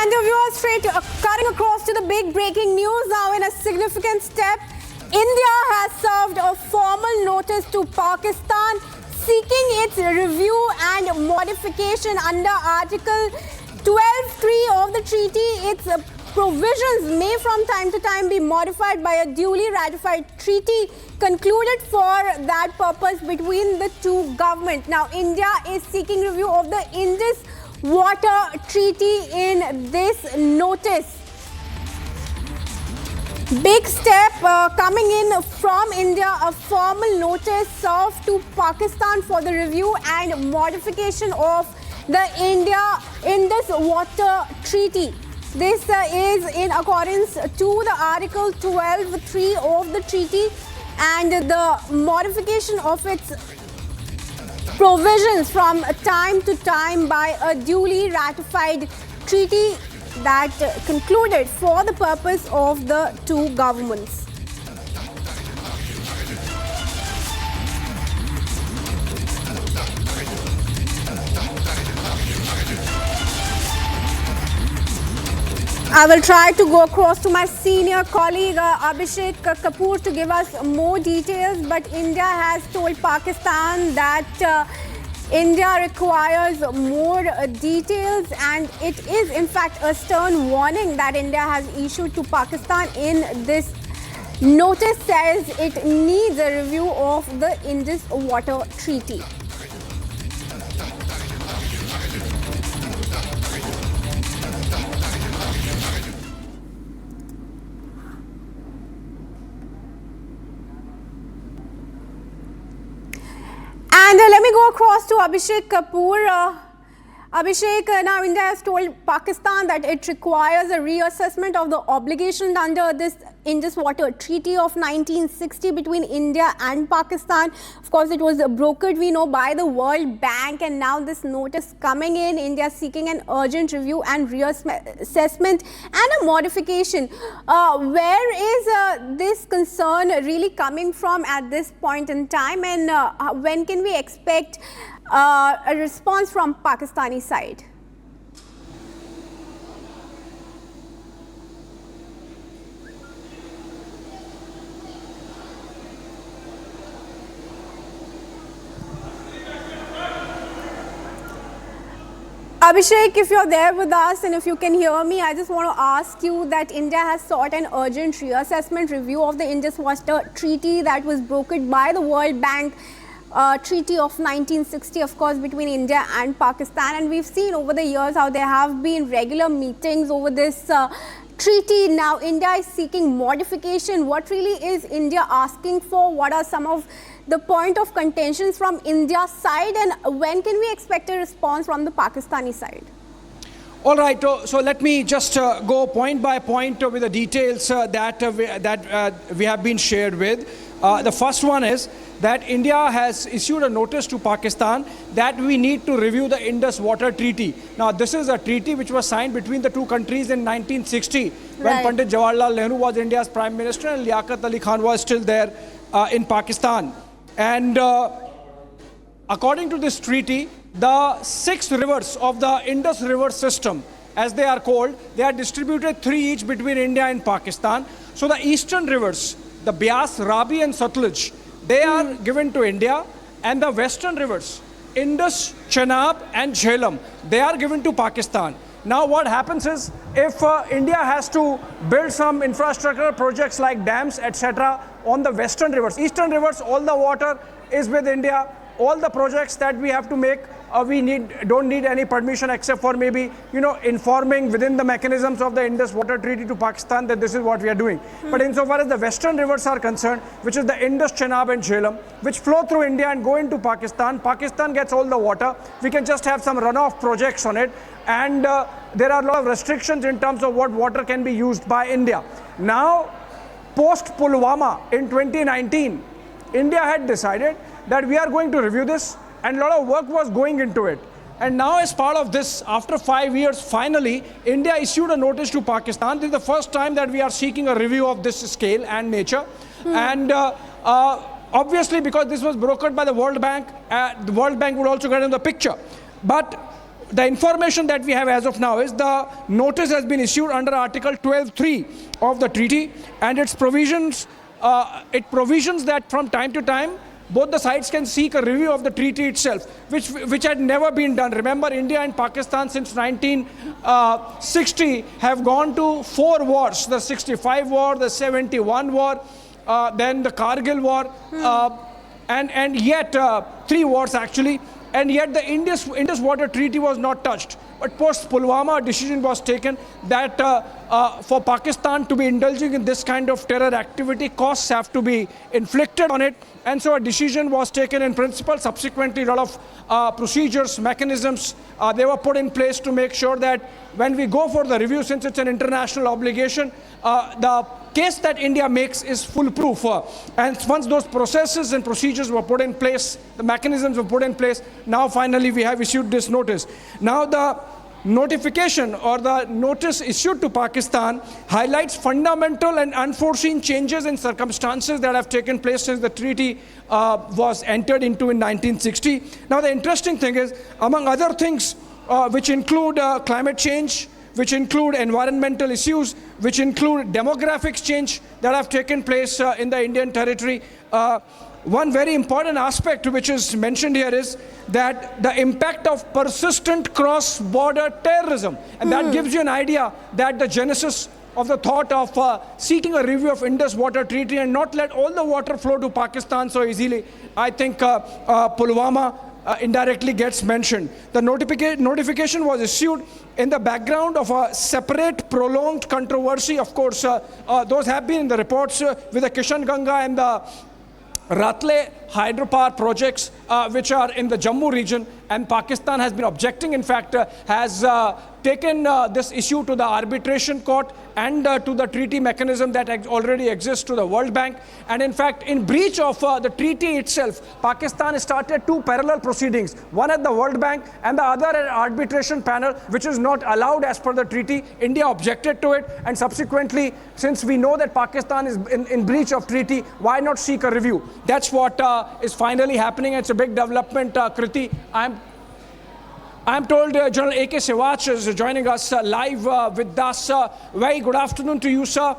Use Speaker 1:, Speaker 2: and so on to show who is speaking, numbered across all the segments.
Speaker 1: And viewers, straight cutting across to the big breaking news now. In a significant step, India has served a formal notice to Pakistan seeking its review and modification under Article 12(3) of the treaty. Its provisions may from time to time be modified by a duly ratified treaty concluded for that purpose between the two governments. Now, India is seeking review of the Indus Water Treaty in this notice. Big step coming in from India, a formal notice served to Pakistan for the review and modification of the Indus Water Treaty. This is in accordance to the Article 12(3) of the treaty, and the modification of its provisions from time to time by a duly ratified treaty that concluded for the purpose of the two governments. I will try to go across to my senior colleague Abhishek Kapoor to give us more details, but India has told Pakistan that India requires more details, and it is in fact a stern warning that India has issued to Pakistan in this notice. Says it needs a review of the Indus Water Treaty. And let me go across to Abhishek Kapoor. Abhishek, now India has told Pakistan that it requires a reassessment of the obligations under this Indus Water Treaty of 1960 between India and Pakistan. Of course, it was brokered, we know, by the World Bank, and now this notice coming in, India seeking an urgent review and reassessment and a modification. Where is this concern really coming from at this point in time, and when can we expect a response from Pakistani side? Abhishek, if you're there with us and if you can hear me, I just want to ask you that India has sought an urgent reassessment review of the Indus Water Treaty that was brokered by the World Bank treaty of 1960, of course, between India and Pakistan. And we've seen over the years how there have been regular meetings over this treaty. Now, India is seeking modification. What really is India asking for? What are some of the point of contentions from India's side, and when can we expect a response from the Pakistani side?
Speaker 2: All right, so let me just go point by point with the details that we have been shared with. The first one is that India has issued a notice to Pakistan that we need to review the Indus Water Treaty. Now, this is a treaty which was signed between the two countries in 1960 when Pandit Jawaharlal Nehru was India's Prime Minister and Liaquat Ali Khan was still there in Pakistan. And according to this treaty, the 6 rivers of the Indus River system, as they are called, they are distributed 3 each between India and Pakistan. So the eastern rivers, the Beas, Ravi and Satluj, they are given to India, and the western rivers, Indus, Chenab and Jhelum, they are given to Pakistan. Now what happens is, if India has to build some infrastructure projects like dams, etc. on the western rivers, eastern rivers, all the water is with India. All the projects that we have to make, we don't need any permission except for maybe, informing within the mechanisms of the Indus Water Treaty to Pakistan that this is what we are doing. But insofar as the western rivers are concerned, which is the Indus, Chenab and Jhelum, which flow through India and go into Pakistan, Pakistan gets all the water. We can just have some runoff projects on it, and there are a lot of restrictions in terms of what water can be used by India. Now, post Pulwama in 2019, India had decided that we are going to review this, and a lot of work was going into it. And now, as part of this, after 5 years, finally, India issued a notice to Pakistan. This is the first time that we are seeking a review of this scale and nature. And obviously, because this was brokered by the World Bank would also get in the picture. But the information that we have as of now is the notice has been issued under Article 12.3 of the treaty, and its provisions, it provisions that from time to time both the sides can seek a review of the treaty itself, which had never been done. Remember, India and Pakistan since 1960 have gone to 4 wars: the 65 war, the 71 war, then the Kargil war, and yet 3 wars actually. And yet the Indus Water Treaty was not touched. But post Pulwama, a decision was taken that for Pakistan to be indulging in this kind of terror activity, costs have to be inflicted on it. And so a decision was taken in principle. Subsequently, a lot of procedures, mechanisms, they were put in place to make sure that when we go for the review, since it's an international obligation, the case that India makes is foolproof. And once those processes and procedures were put in place, the mechanisms were put in place, now finally we have issued this notice. Now the notification or the notice issued to Pakistan highlights fundamental and unforeseen changes in circumstances that have taken place since the treaty was entered into in 1960. Now the interesting thing is, among other things which include climate change, which include environmental issues, which include demographic change that have taken place in the Indian territory. One very important aspect which is mentioned here is that the impact of persistent cross-border terrorism. And that gives you an idea that the genesis of the thought of seeking a review of Indus Water Treaty and not let all the water flow to Pakistan so easily, I think Pulwama indirectly gets mentioned. The notification was issued in the background of a separate prolonged controversy. Of course, those have been in the reports with the Kishan Ganga and the Ratle hydropower projects which are in the Jammu region, and Pakistan has been objecting, in fact has taken this issue to the arbitration court and to the treaty mechanism that already exists to the World Bank. And in fact, in breach of the treaty itself, Pakistan started 2 parallel proceedings, one at the World Bank and the other at arbitration panel, which is not allowed as per the treaty. India objected to it, and subsequently, since we know that Pakistan is in breach of treaty, why not seek a review? That's what is finally happening. It's a big development, Kriti. I'm told General A.K. Sewach is joining us live with us. Very good afternoon to you, sir.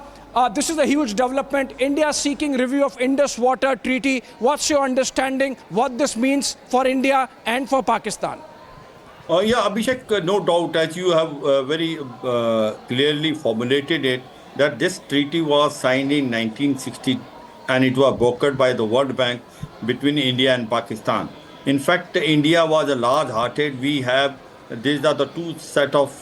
Speaker 2: This is a huge development. India seeking review of Indus Water Treaty. What's your understanding what this means for India and for Pakistan?
Speaker 3: Yeah, Abhishek, no doubt, as you have very clearly formulated it, that this treaty was signed in 1960 and it was brokered by the World Bank between India and Pakistan. In fact, India was a large-hearted. We have, these are the 2 set of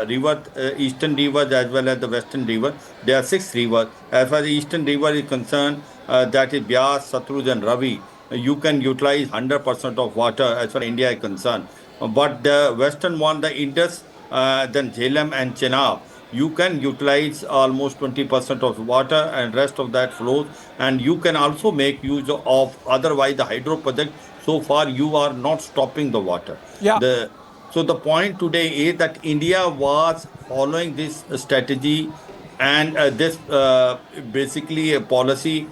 Speaker 3: rivers, eastern rivers as well as the western river. There are 6 rivers. As far as the eastern river is concerned, that is Byas, Satluj and Ravi. You can utilize 100% of water as far as India is concerned. But the western one, the Indus, then Jhelum and Chenab, you can utilize almost 20% of water and rest of that flows. And you can also make use of otherwise the hydro project. So far, you are not stopping the water.
Speaker 2: Yeah.
Speaker 3: So the point today is that India was following this strategy and this basically a policy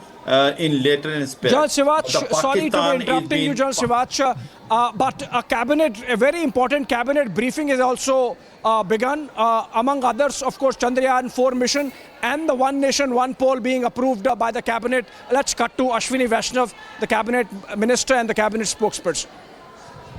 Speaker 3: in later and spirit.
Speaker 2: General Sewach, sorry to be interrupting you, General Sewach, but a very important cabinet briefing is also begun. Among others, of course, Chandrayaan-4 mission and the One Nation, One Poll being approved by the cabinet. Let's cut to Ashwini Vaishnav, the cabinet minister and the cabinet spokesperson.